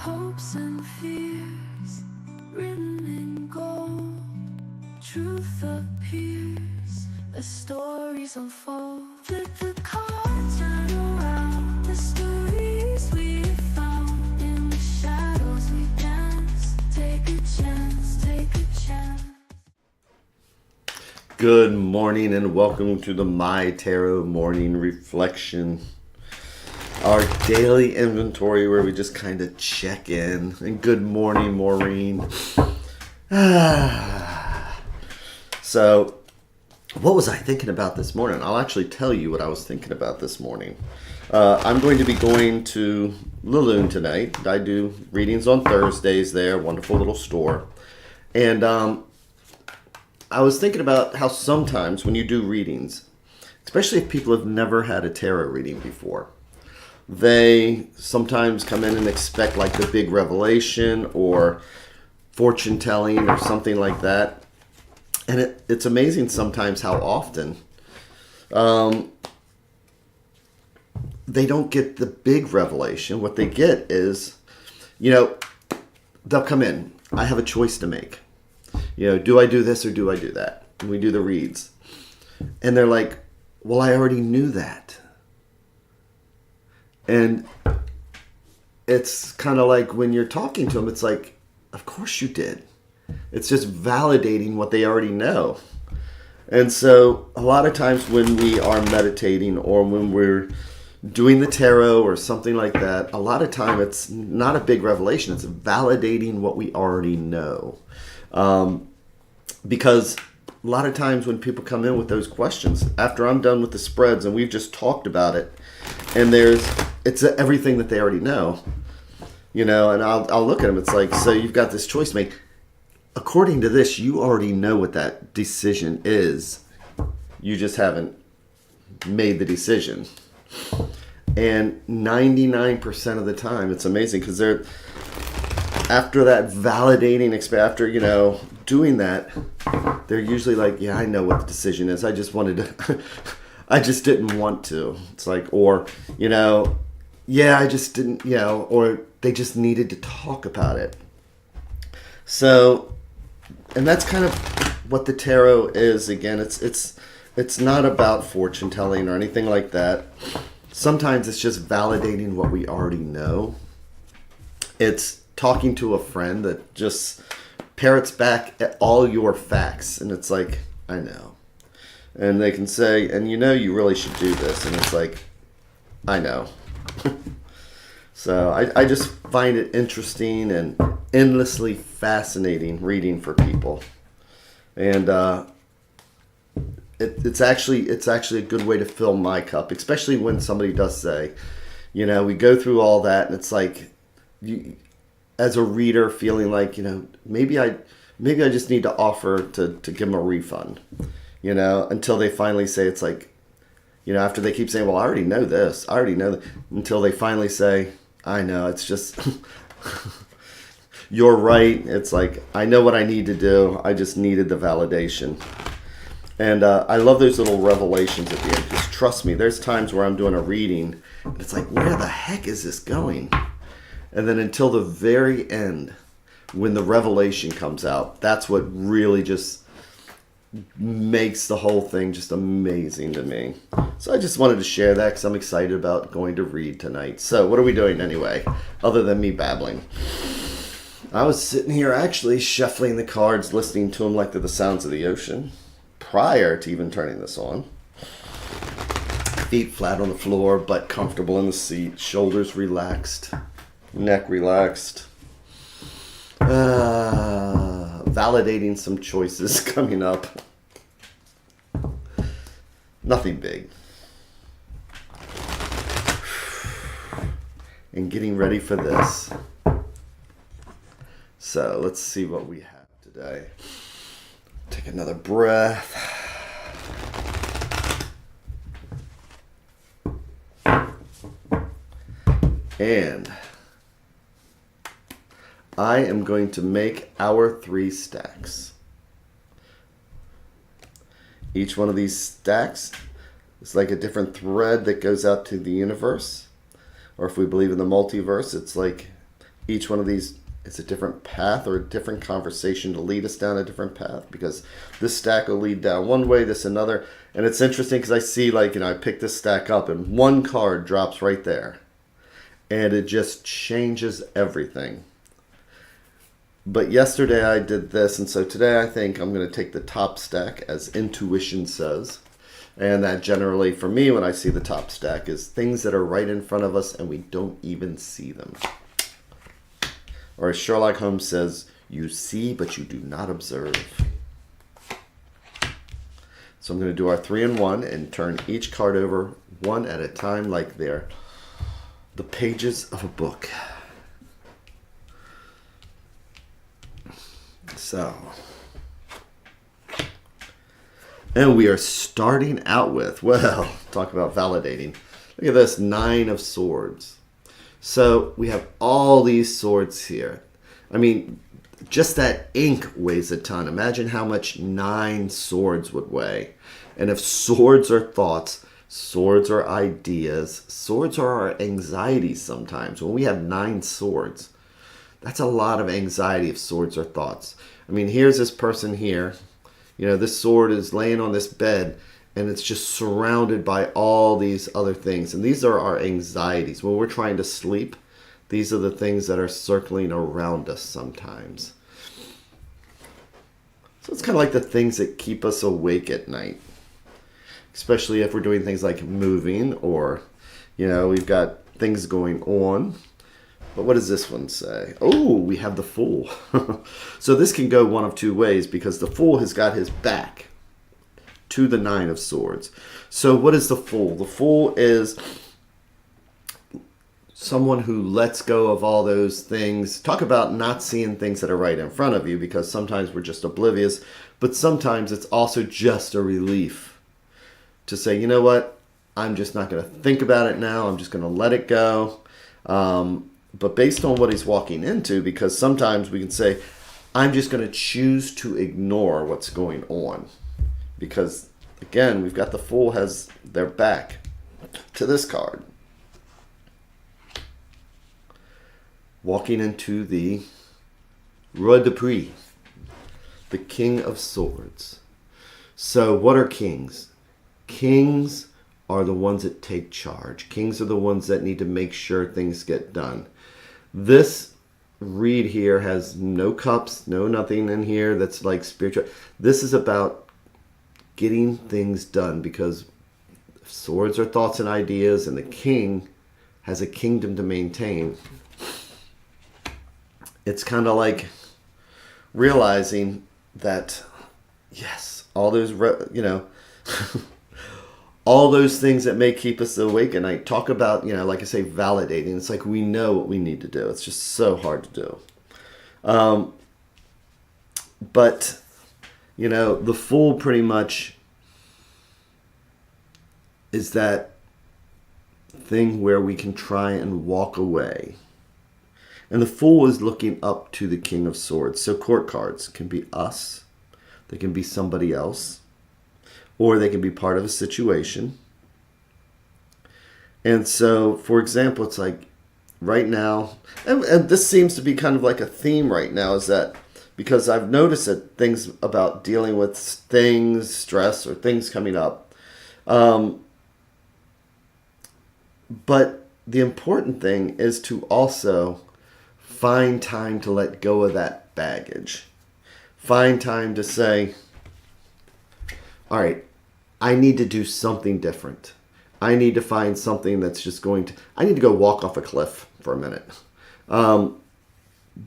hopes and fears, written in gold. Truth appears, the stories unfold. Let the cards turn around, the stories we found. In the shadows we dance, take a chance, take a chance. Good morning and welcome to the MyTarot morning reflection. Our daily inventory where we just kind of check in. And good morning, Maureen. So, what was I thinking about this morning? I'll actually tell you what I was thinking about this morning. I'm going to be going to Laloon tonight. I do readings on Thursdays there, wonderful little store. And I was thinking about how sometimes when you do readings, especially if people have never had a tarot reading before, they sometimes come in and expect like the big revelation or fortune telling or something like that. And it's amazing sometimes how often they don't get the big revelation. What they get is, they'll come in. I have a choice to make. Do I do this or do I do that? And we do the reads. And they're like, well, I already knew that. And it's kind of like when you're talking to them, it's like, of course you did. It's just validating what they already know. And so a lot of times when we are meditating or when we're doing the tarot or something like that, a lot of time it's not a big revelation. It's validating what we already know. Because a lot of times when people come in with those questions, after I'm done with the spreads and we've just talked about it, and it's everything that they already know, and I'll look at them. It's like, so you've got this choice to make. According to this, you already know what that decision is. You just haven't made the decision. And 99% of the time, it's amazing because they're, after that validating, after, doing that, they're usually like, yeah, I know what the decision is. I just wanted to, I just didn't want to. It's like, or, yeah, I just didn't, or they just needed to talk about it. So, and that's kind of what the tarot is. Again, it's not about fortune telling or anything like that. Sometimes it's just validating what we already know. It's talking to a friend that just parrots back at all your facts. And it's like, I know. And they can say, and you really should do this. And it's like, I know. So I just find it interesting and endlessly fascinating reading for people. And it's actually a good way to fill my cup, especially when somebody does say, we go through all that and it's like, you, as a reader, feeling like, maybe I just need to offer to give them a refund, until they finally say, it's like, after they keep saying, well, I already know this, I already know that, until they finally say, I know, it's just, you're right. It's like, I know what I need to do. I just needed the validation. And I love those little revelations at the end. Because trust me, there's times where I'm doing a reading, and it's like, where the heck is this going? And then until the very end, when the revelation comes out, that's what really just makes the whole thing just amazing to me. So I just wanted to share that because I'm excited about going to read tonight. So what are we doing anyway, other than me babbling? I was sitting here actually shuffling the cards, listening to them like they're the sounds of the ocean, prior to even turning this on. Feet flat on the floor, butt comfortable in the seat, shoulders relaxed, neck relaxed. Validating some choices coming up. Nothing big. And getting ready for this. So let's see what we have today. Take another breath. And I am going to make our 3 stacks. Each one of these stacks is like a different thread that goes out to the universe. Or if we believe in the multiverse, it's like each one of these is a different path or a different conversation to lead us down a different path, because this stack will lead down one way, this another. And it's interesting because I see, like, I pick this stack up and one card drops right there. And it just changes everything. But yesterday I did this, and so today I think I'm going to take the top stack, as intuition says. And that generally, for me, when I see the top stack, is things that are right in front of us and we don't even see them. Or as Sherlock Holmes says, you see but you do not observe. So I'm going to do our 3-in-1 and turn each card over one at a time, like they're the pages of a book. So, and we are starting out with, well, talk about validating. Look at this, 9 of Swords. So we have all these swords here. I mean, just that ink weighs a ton. Imagine how much 9 swords would weigh. And if swords are thoughts, swords are ideas, swords are our anxieties sometimes. When we have 9 swords, that's a lot of anxiety if swords are thoughts. I mean, here's this person here. This sword is laying on this bed, and it's just surrounded by all these other things. And these are our anxieties. When we're trying to sleep, these are the things that are circling around us sometimes. So it's kind of like the things that keep us awake at night. Especially if we're doing things like moving, or, we've got things going on. But what does this one say? Oh, we have the Fool. So this can go one of two ways, because the Fool has got his back to the 9 of Swords. So what is the Fool? The Fool is someone who lets go of all those things. Talk about not seeing things that are right in front of you, because sometimes we're just oblivious, but sometimes it's also just a relief to say, you know what, I'm just not going to think about it now. I'm just going to let it go. But based on what he's walking into, because sometimes we can say, I'm just going to choose to ignore what's going on. Because, again, we've got the Fool has their back to this card. Walking into the Roi de Prix, the King of Swords. So what are kings? Kings are the ones that take charge. Kings are the ones that need to make sure things get done. This read here has no cups, no nothing in here that's like spiritual. This is about getting things done, because swords are thoughts and ideas, and the king has a kingdom to maintain. It's kind of like realizing that, yes, all those, all those things that may keep us awake at night. Talk about, like I say, validating. It's like we know what we need to do. It's just so hard to do. But, the Fool pretty much is that thing where we can try and walk away. And the Fool is looking up to the King of Swords. So court cards can be us. They can be somebody else. Or they can be part of a situation. And so, for example, it's like right now, and this seems to be kind of like a theme right now, is that because I've noticed that things about dealing with things, stress, or things coming up. But the important thing is to also find time to let go of that baggage. Find time to say, all right, I need to do something different. I need to find something that's just going to, I need to go walk off a cliff for a minute.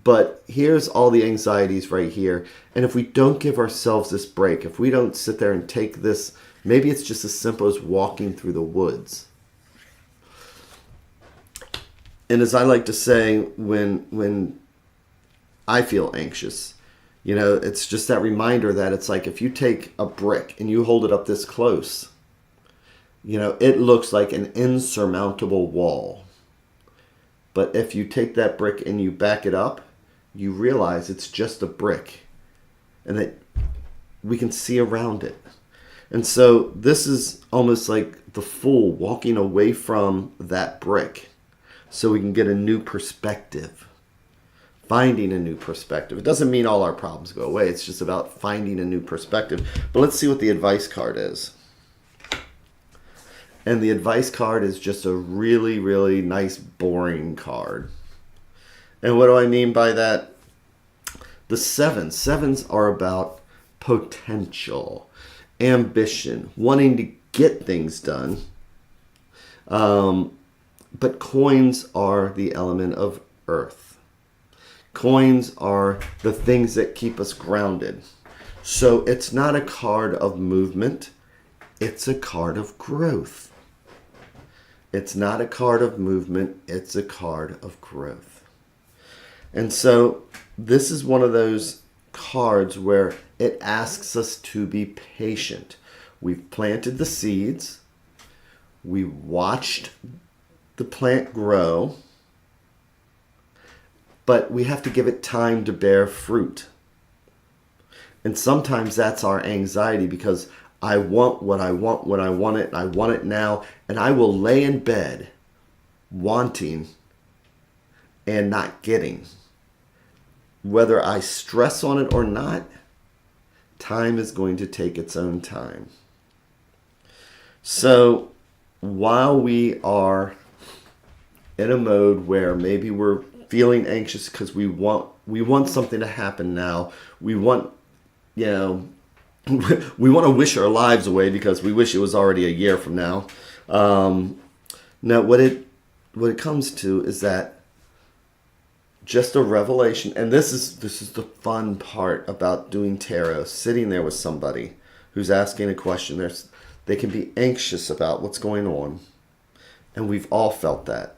But here's all the anxieties right here. And if we don't give ourselves this break, if we don't sit there and take this, maybe it's just as simple as walking through the woods. And as I like to say, when I feel anxious, it's just that reminder that it's like if you take a brick and you hold it up this close, it looks like an insurmountable wall. But if you take that brick and you back it up, you realize it's just a brick and that we can see around it. And so this is almost like the Fool walking away from that brick so we can get a new perspective. finding a new perspective. It doesn't mean all our problems go away. It's just about finding a new perspective. But let's see what the advice card is. And the advice card is just a really, really nice, boring card. And what do I mean by that? The sevens are about potential, ambition, wanting to get things done. But coins are the element of earth. Coins are the things that keep us grounded. So it's not a card of movement. It's a card of growth. It's not a card of movement. It's a card of growth. And so this is one of those cards where it asks us to be patient. We've planted the seeds. We watched the plant grow, but we have to give it time to bear fruit. And sometimes that's our anxiety, because I want what I want when I want it, and I want it now, and I will lay in bed wanting and not getting. Whether I stress on it or not, time is going to take its own time. So while we are in a mode where maybe we're feeling anxious because we want something to happen now, we want, we want to wish our lives away because we wish it was already a year from now. Now, what it comes to is that just a revelation, and this is the fun part about doing tarot, sitting there with somebody who's asking a question. They can be anxious about what's going on, and we've all felt that.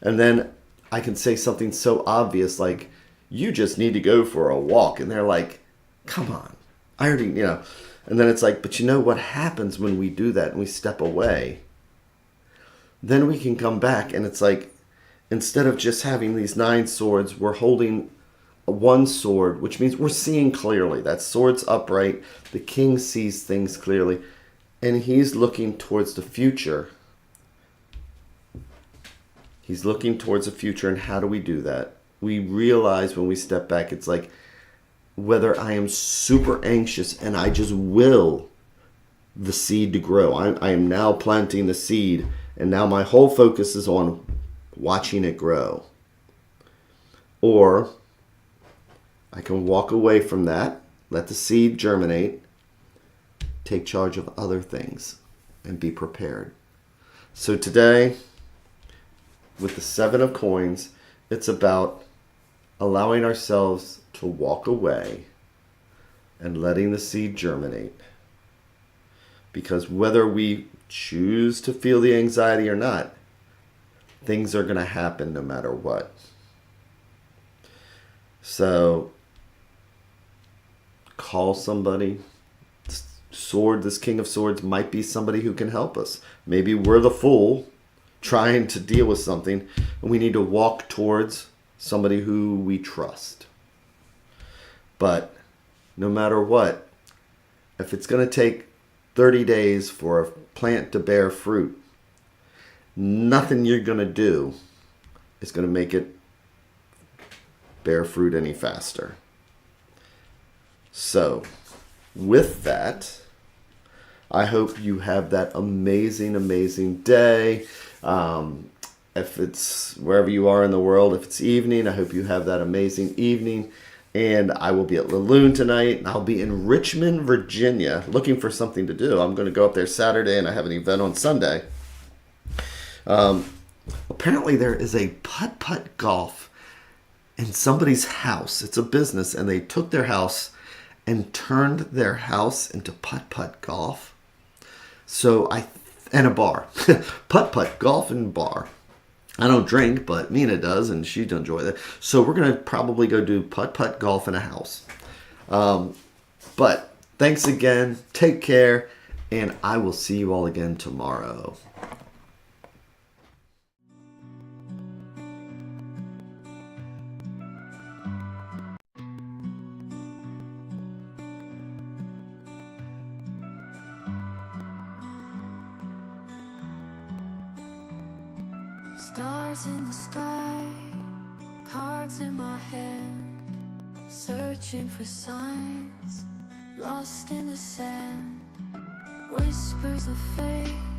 And then I can say something so obvious like, you just need to go for a walk. And they're like, come on, I already, And then it's like, but you know what happens when we do that and we step away? Then we can come back, and it's like, instead of just having these 9 swords, we're holding one sword, which means we're seeing clearly. That sword's upright. The king sees things clearly, and he's looking towards the future. He's looking towards the future, and how do we do that? We realize when we step back, it's like, whether I am super anxious and I just will the seed to grow. I am now planting the seed, and now my whole focus is on watching it grow. Or I can walk away from that, let the seed germinate, take charge of other things, and be prepared. So today, with the 7 of coins, it's about allowing ourselves to walk away and letting the seed germinate. Because whether we choose to feel the anxiety or not, things are going to happen no matter what. So, call somebody. This King of Swords might be somebody who can help us. Maybe we're the fool trying to deal with something, and we need to walk towards somebody who we trust. But no matter what, if it's going to take 30 days for a plant to bear fruit, nothing you're going to do is going to make it bear fruit any faster. So, with that, I hope you have that amazing, amazing day. If it's wherever you are in the world, if it's evening, I hope you have that amazing evening. And I will be at Laloon tonight, and I'll be in Richmond, Virginia, looking for something to do. I'm going to go up there Saturday, and I have an event on Sunday. Apparently there is a putt-putt golf in somebody's house. It's a business, and they took their house and turned their house into putt-putt golf. And a bar. Putt-putt golf and bar. I don't drink, but Nina does, and she'd enjoy that. So we're going to probably go do putt-putt golf in a house. But thanks again. Take care, and I will see you all again tomorrow. Stars in the sky, cards in my hand, searching for signs, lost in the sand. Whispers of fate